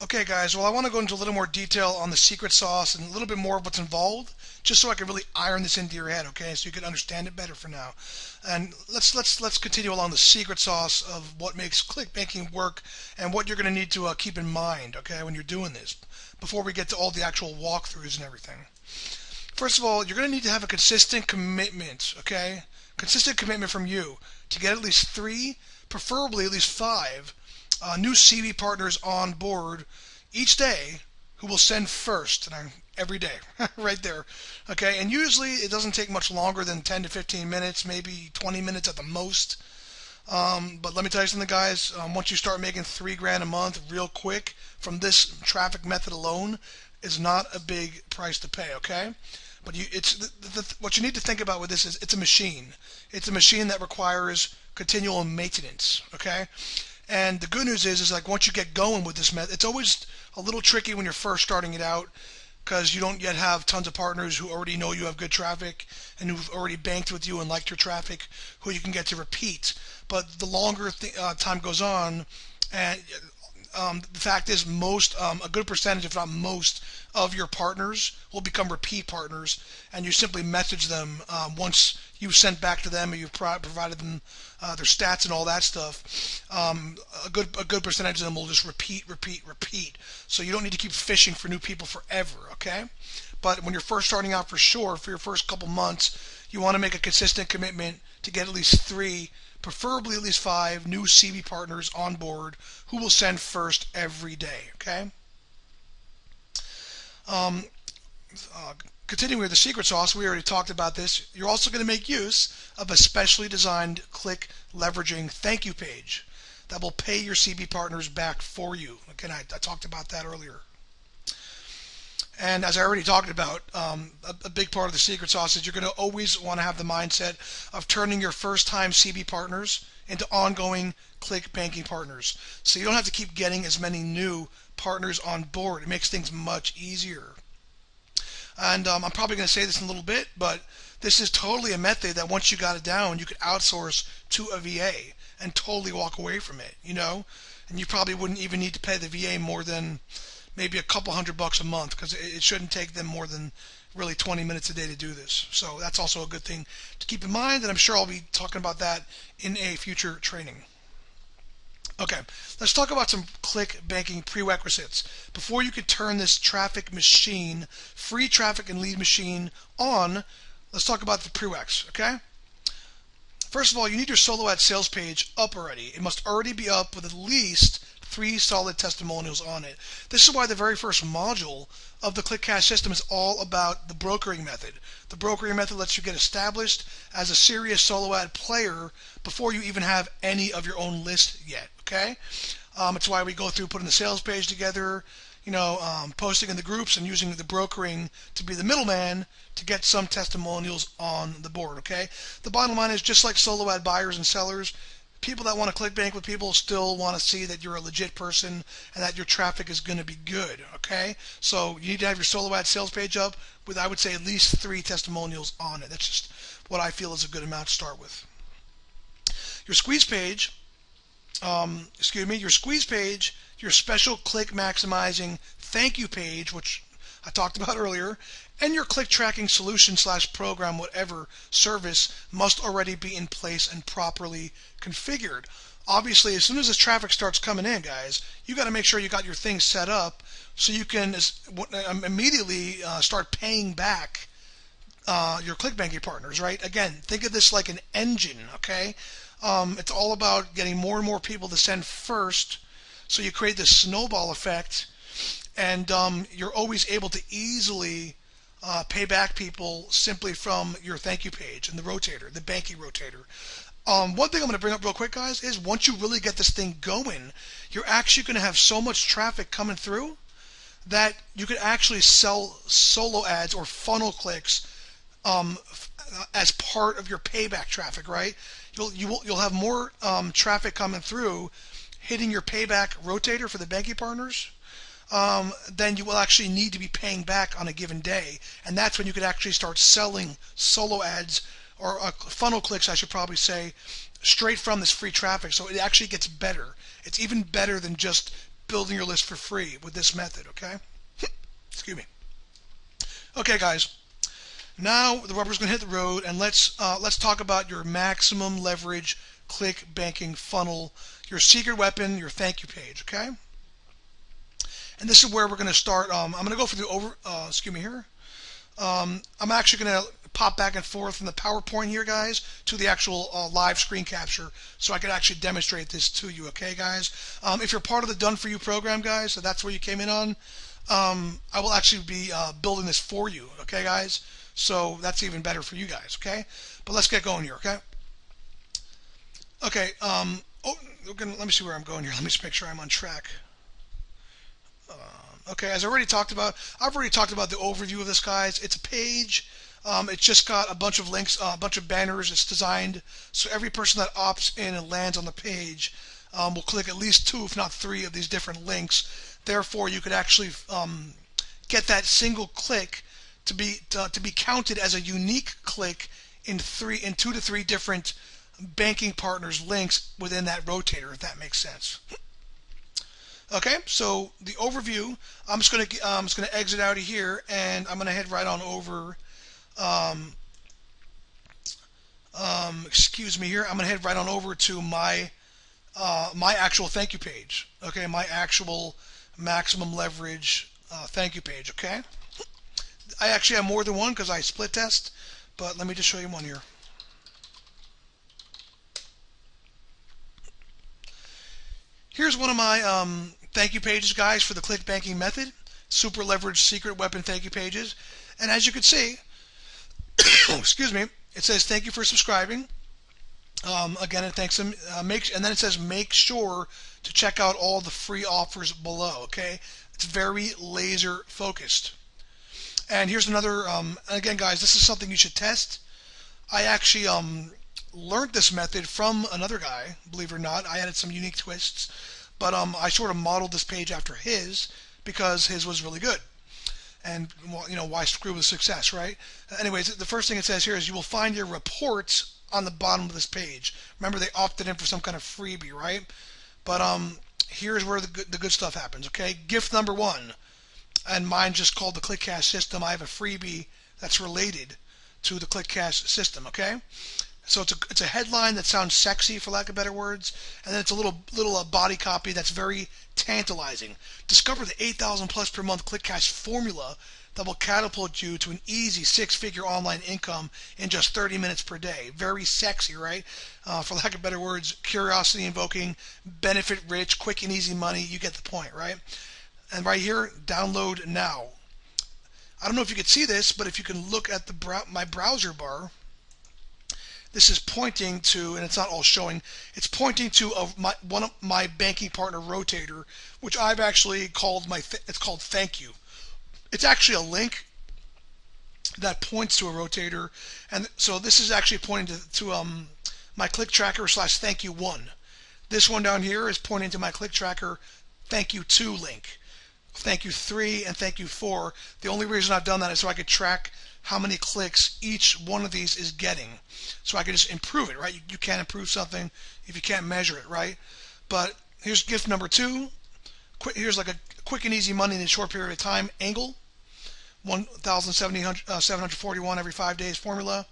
Okay guys, well I want to go into a little more detail on the secret sauce and a little bit more of what's involved, just so I can really iron this into your head, okay, so you can understand it better for now. And let's continue along the secret sauce of what makes ClickBanking work and what you're going to need to keep in mind, okay, when you're doing this, before we get to all the actual walkthroughs and everything. First of all, you're going to need to have a consistent commitment, okay, consistent commitment from you to get at least 3, preferably at least 5 new CB partners on board each day who will send first, and every day, right there. Okay, and usually it doesn't take much longer than 10 to 15 minutes, maybe 20 minutes at the most. But let me tell you something, guys. Once you start making $3 grand a month real quick from this traffic method alone, is not a big price to pay. Okay, but what you need to think about with this is it's a machine. It's a machine that requires continual maintenance. Okay. And the good news is like once you get going with this method, it's always a little tricky when you're first starting it out because you don't yet have tons of partners who already know you have good traffic and who've already banked with you and liked your traffic, who you can get to repeat. But the longer time goes on, and the fact is a good percentage, if not most, of your partners will become repeat partners, and you simply message them once you've sent back to them or you've provided them their stats and all that stuff. A good percentage of them will just repeat. So you don't need to keep fishing for new people forever, okay? But when you're first starting out, for sure, for your first couple months, you want to make a consistent commitment to get at least 3, preferably at least 5 new CB partners on board who will send first every day, okay? Continuing with the secret sauce, we already talked about this. You're also going to make use of a specially designed click leveraging thank you page that will pay your CB partners back for you. Again, I talked about that earlier. And as I already talked about, a big part of the secret sauce is you're going to always want to have the mindset of turning your first-time CB partners into ongoing ClickBanking partners. So you don't have to keep getting as many new partners on board. It makes things much easier. And I'm probably going to say this in a little bit, but this is totally a method that once you got it down, you could outsource to a VA and totally walk away from it, you know? And you probably wouldn't even need to pay the VA more than maybe a couple $100 a month, because it shouldn't take them more than really 20 minutes a day to do this. So that's also a good thing to keep in mind, and I'm sure I'll be talking about that in a future training. Okay, let's talk about some ClickBanking prerequisites. Before you can turn this traffic machine, free traffic and lead machine on, let's talk about the prereqs, okay? First of all, you need your solo ad sales page up already. It must already be up with at least 3 solid testimonials on it. This is why the very first module of the ClickCash system is all about the brokering method. The brokering method lets you get established as a serious solo ad player before you even have any of your own list yet, okay? It's why we go through putting the sales page together, you know, posting in the groups and using the brokering to be the middleman to get some testimonials on the board, okay? The bottom line is, just like solo ad buyers and sellers, people that want to ClickBank with people still want to see that you're a legit person and that your traffic is going to be good, okay? So you need to have your solo ad sales page up with, I would say, at least 3 testimonials on it. That's just what I feel is a good amount to start with. Your squeeze page, your special click maximizing thank you page, which I talked about earlier, and your click tracking solution / program, whatever service, must already be in place and properly configured. Obviously, as soon as this traffic starts coming in, guys, you got to make sure you got your things set up so you can immediately start paying back your ClickBanking partners, right? Again, think of this like an engine, okay? It's all about getting more and more people to send first, so you create this snowball effect, and you're always able to easily pay back people simply from your thank you page and the rotator, the banking rotator. One thing I'm going to bring up real quick, guys, is once you really get this thing going, you're actually going to have so much traffic coming through that you could actually sell solo ads or funnel clicks as part of your payback traffic, right? You'll have more traffic coming through hitting your payback rotator for the banking partners then you will actually need to be paying back on a given day, and that's when you could actually start selling solo ads or funnel clicks, I should probably say, straight from this free traffic. So it actually gets better. It's even better than just building your list for free with this method, okay? Excuse me. Okay, guys. Now the rubber's going to hit the road, and let's talk about your maximum leverage click banking funnel, your secret weapon, your thank you page, okay? And this is where we're going to start. I'm going to go for the excuse me here. I'm actually going to pop back and forth from the PowerPoint here, guys, to the actual live screen capture, so I can actually demonstrate this to you, okay, guys? If you're part of the Done For You program, guys, so that's where you came in on, I will actually be building this for you, okay, guys? So that's even better for you guys, okay? But let's get going here, okay? Okay, let me see where I'm going here. Let me just make sure I'm on track. Okay, as I've already talked about the overview of this, guys. It's a page. It's just got a bunch of links, a bunch of banners. It's designed so every person that opts in and lands on the page will click at least 2, if not 3, of these different links. Therefore, you could actually get that single click to be counted as a unique click in 2 to 3 different banking partners' links within that rotator, if that makes sense. Okay, so the overview. I'm just gonna exit out of here, and I'm gonna head right on over. Excuse me here. I'm gonna head right on over to my actual thank you page. Okay, my actual maximum leverage thank you page. Okay, I actually have more than one because I split test, but let me just show you one here. Here's one of my thank you pages, guys, for the click banking method. Super leverage secret weapon thank you pages. And as you can see, excuse me, it says thank you for subscribing. Again, it thanks them. And then it says make sure to check out all the free offers below. Okay, it's very laser focused. And here's another. Again, guys, this is something you should test. I actually learned this method from another guy. Believe it or not, I added some unique twists, but I sort of modeled this page after his because his was really good. And you know, why screw with success, right? Anyways, the first thing it says here is you will find your reports on the bottom of this page. Remember, they opted in for some kind of freebie, right? But here's where the good stuff happens. Okay, gift number 1, and mine just called the ClickCast system. I have a freebie that's related to the ClickCast system. Okay, so it's a headline that sounds sexy, for lack of better words, and then it's a little body copy that's very tantalizing. Discover the 8,000 plus per month ClickCast formula that will catapult you to an easy 6-figure online income in just 30 minutes per day. Very sexy, right? For lack of better words, curiosity invoking, benefit rich, quick and easy money. You get the point, right? And right here, download now. I don't know if you can see this, but if you can look at my browser bar, this is pointing to, and it's not all showing, it's pointing to one of my banking partner rotator, which I've actually called it's called thank you. It's actually a link that points to a rotator, and so this is actually pointing to my click tracker / thank you 1. This one down here is pointing to my click tracker thank you 2 link. Thank you 3 and thank you 4. The only reason I've done that is so I could track how many clicks each one of these is getting, so I can just improve it, right? You can't improve something if you can't measure it, right? But here's gift number 2. Here's like a quick and easy money in a short period of time angle. 1,741 every 5 days formula.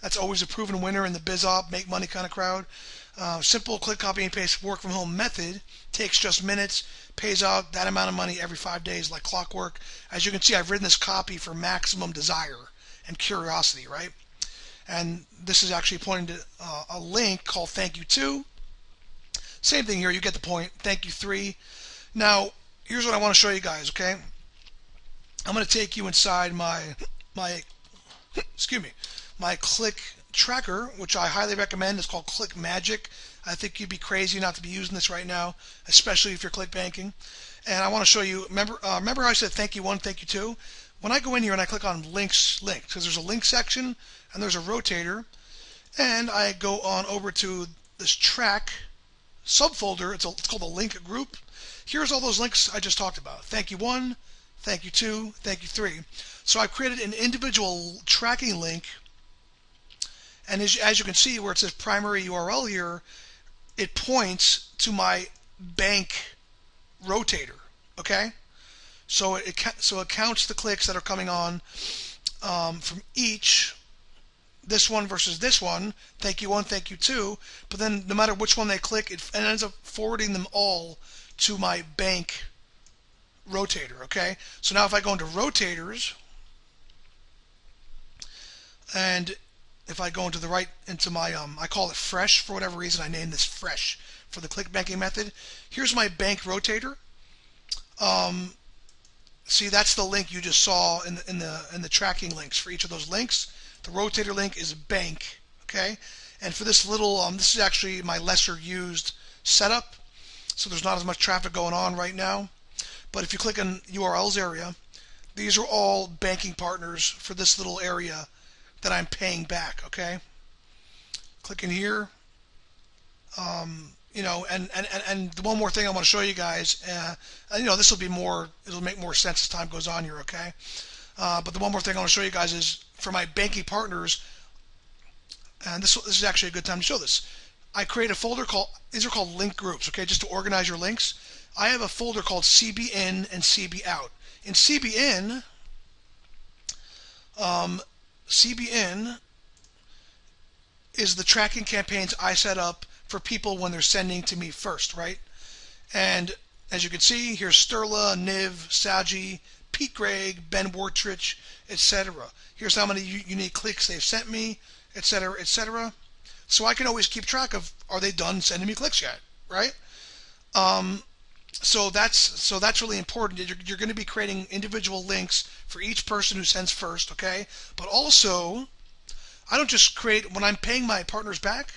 That's always a proven winner in the biz op, make money kind of crowd. Simple click, copy, and paste work from home method. Takes just minutes. Pays out that amount of money every 5 days like clockwork. As you can see, I've written this copy for maximum desire and curiosity, right? And this is actually pointing to a link called thank you 2. Same thing here, you get the point. Thank you 3. Now, here's what I want to show you guys, okay? I'm going to take you inside my excuse me, my click tracker, which I highly recommend. It's called Click Magic. I think you'd be crazy not to be using this right now, especially if you're click banking. And I want to show you, remember how I said thank you 1, thank you 2? When I go in here and I click on links, because there's a link section and there's a rotator, and I go on over to this track subfolder, it's called the link group. Here's all those links I just talked about. Thank you 1, thank you 2, thank you 3. So I've created an individual tracking link, and as you can see where it says primary URL here, it points to my bank rotator. Okay, so it counts the clicks that are coming on from each. This one versus this one, thank you 1, thank you 2, but then no matter which one they click, it ends up forwarding them all to my bank rotator, okay? So now if I go into rotators, and if I go into the right, into my, I call it fresh for whatever reason, I named this fresh for the click banking method. Here's my bank rotator. See, that's the link you just saw in the tracking links for each of those links. The rotator link is bank, okay? And for this little, this is actually my lesser used setup, so there's not as much traffic going on right now. But if you click on URLs area, these are all banking partners for this little area that I'm paying back, okay? Click in here, you know, and the one more thing I want to show you guys, and you know, this will be more, it'll make more sense as time goes on here, okay? But the one more thing I want to show you guys is for my banking partners, and this is actually a good time to show this. I create a folder called, these are called link groups, okay, just to organize your links. I have a folder called CB in and CB out. In CB in, CB in is the tracking campaigns I set up for people when they're sending to me first, right? And as you can see, here's Sterla, Niv, Saji, Pete Gregg, Ben Wartrich, etc. Here's how many unique clicks they've sent me, etc., etc. So I can always keep track of, are they done sending me clicks yet, right? So that's really important. You're going to be creating individual links for each person who sends first, okay? But also, I don't just create, when I'm paying my partners back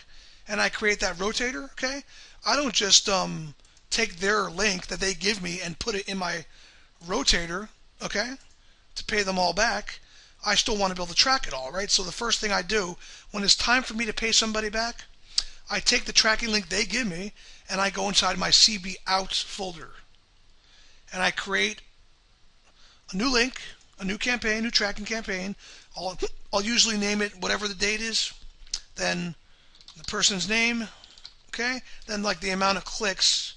and I create that rotator, okay? I don't just take their link that they give me and put it in my rotator, okay, to pay them all back. I still want to be able to track it all, right? So the first thing I do when it's time for me to pay somebody back, I take the tracking link they give me and I go inside my CB out folder and I create a new link, a new campaign, new tracking campaign. I'll usually name it whatever the date is, then the person's name, okay, then like the amount of clicks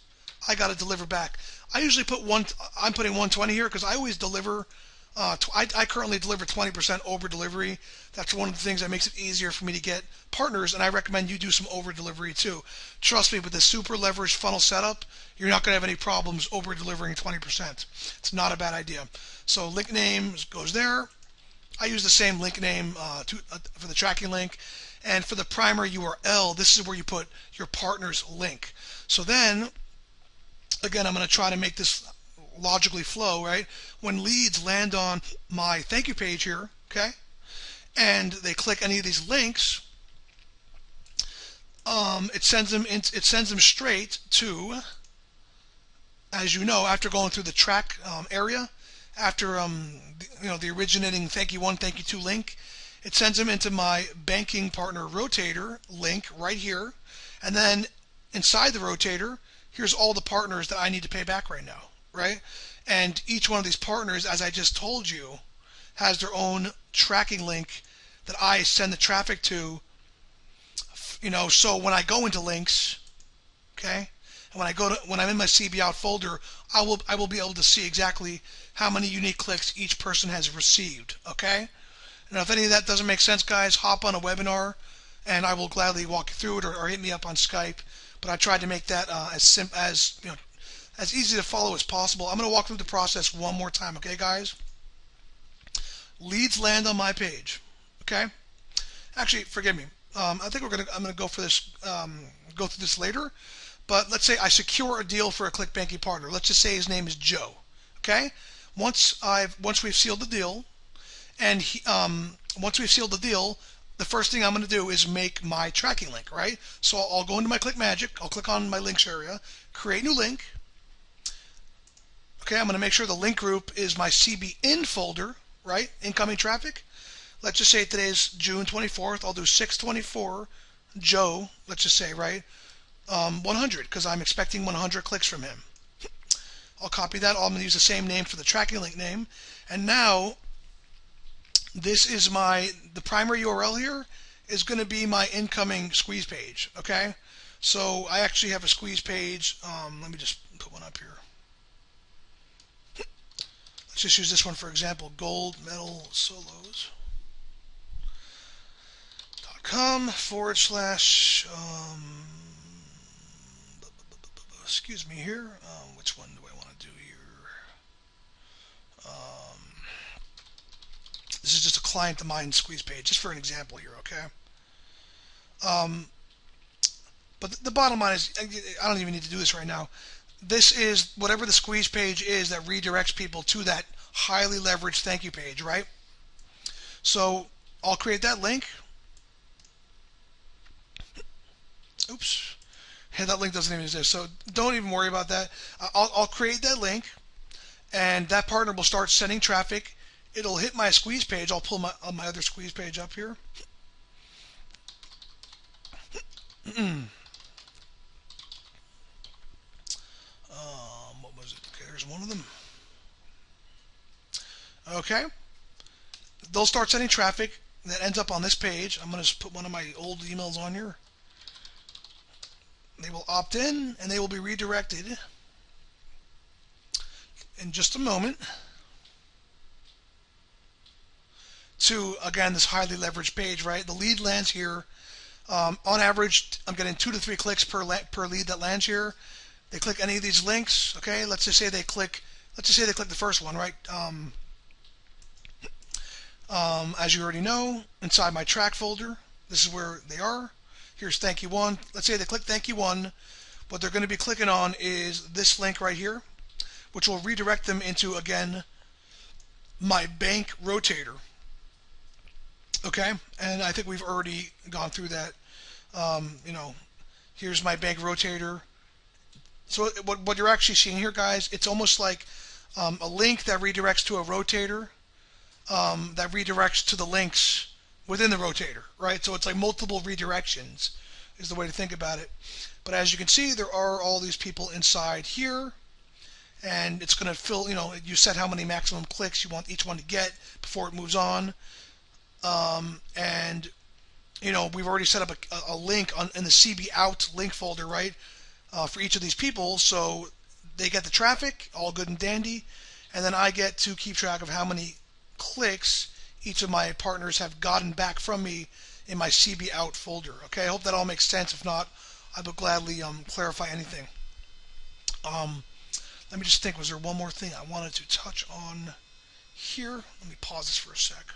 I got to deliver back. I usually put I'm putting 120 here because I always deliver, I currently deliver 20% over delivery. That's one of the things that makes it easier for me to get partners, and I recommend you do some over delivery too. Trust me, with this super leveraged funnel setup, you're not going to have any problems over delivering 20%. It's not a bad idea. So link name goes there. I use the same link name for the tracking link. And for the primary URL, this is where you put your partner's link. So then, again, I'm going to try to make this logically flow, right? When leads land on my thank you page here, okay, and they click any of these links, it sends them straight to, as you know, after going through the track area, after you know, the originating thank you 1, thank you 2 link, it sends them into my banking partner rotator link right here, and then inside the rotator, here's all the partners that I need to pay back right now, right? And each one of these partners, as I just told you, has their own tracking link that I send the traffic to, you know, so when I go into links, okay, and when I'm in my CB out folder, I will be able to see exactly how many unique clicks each person has received, okay? Now, if any of that doesn't make sense, guys, hop on a webinar, and I will gladly walk you through it, or hit me up on Skype. But I tried to make that as easy to follow as possible. I'm going to walk through the process one more time, okay, guys? Leads land on my page, okay? Actually, forgive me. I think I'm going to go for this, go through this later. But let's say I secure a deal for a ClickBanking partner. Let's just say his name is Joe, okay? Once we've sealed the deal, and once we've sealed the deal, the first thing I'm going to do is make my tracking link, right? So I'll go into my ClickMagick, I'll click on my links area, create new link. Okay, I'm going to make sure the link group is my CB in folder, right? Incoming traffic. Let's just say today's June 24th. I'll do 624 Joe, let's just say, right? 100, because I'm expecting 100 clicks from him. I'll copy that. I'm going to use the same name for the tracking link name. And now, this is the primary URL here is going to be my incoming squeeze page, okay? So I actually have a squeeze page. Let me just put one up here. Let's just use this one for example, goldmedalsolos.com/, excuse me here, which one do I want to do here? This is just a client of mine squeeze page, just for an example here, okay? But the bottom line is, I don't even need to do this right now. This is whatever the squeeze page is that redirects people to that highly leveraged thank you page, right? So I'll create that link. Oops. Hey, that link doesn't even exist, so don't even worry about that. I'll create that link, and that partner will start sending traffic. It'll hit my squeeze page. I'll pull my other squeeze page up here. What was it? Okay, there's one of them. Okay. They'll start sending traffic that ends up on this page. I'm going to put one of my old emails on here. They will opt in, and they will be redirected in just a moment to, again, this highly leveraged page, right? The lead lands here. On average, I'm getting 2 to 3 clicks per lead that lands here. They click any of these links, okay? Let's just say they click the first one, right? As you already know, inside my track folder, this is where they are. Here's thank you one. Let's say they click thank you one. What they're going to be clicking on is this link right here, which will redirect them into, again, my bank rotator. Okay, and I think we've already gone through that. Here's my bank rotator. So what you're actually seeing here, guys, it's almost like a link that redirects to a rotator that redirects to the links within the rotator, right? So it's like multiple redirections is the way to think about it. But as you can see, there are all these people inside here, and it's going to fill, you set how many maximum clicks you want each one to get before it moves on. And we've already set up a link in the CB out link folder, right, for each of these people, so they get the traffic, all good and dandy, and then I get to keep track of how many clicks each of my partners have gotten back from me in my CB out folder. Okay, I hope that all makes sense. If not, I will gladly clarify anything. Let me just think, was there one more thing I wanted to touch on here? Let me pause this for a sec.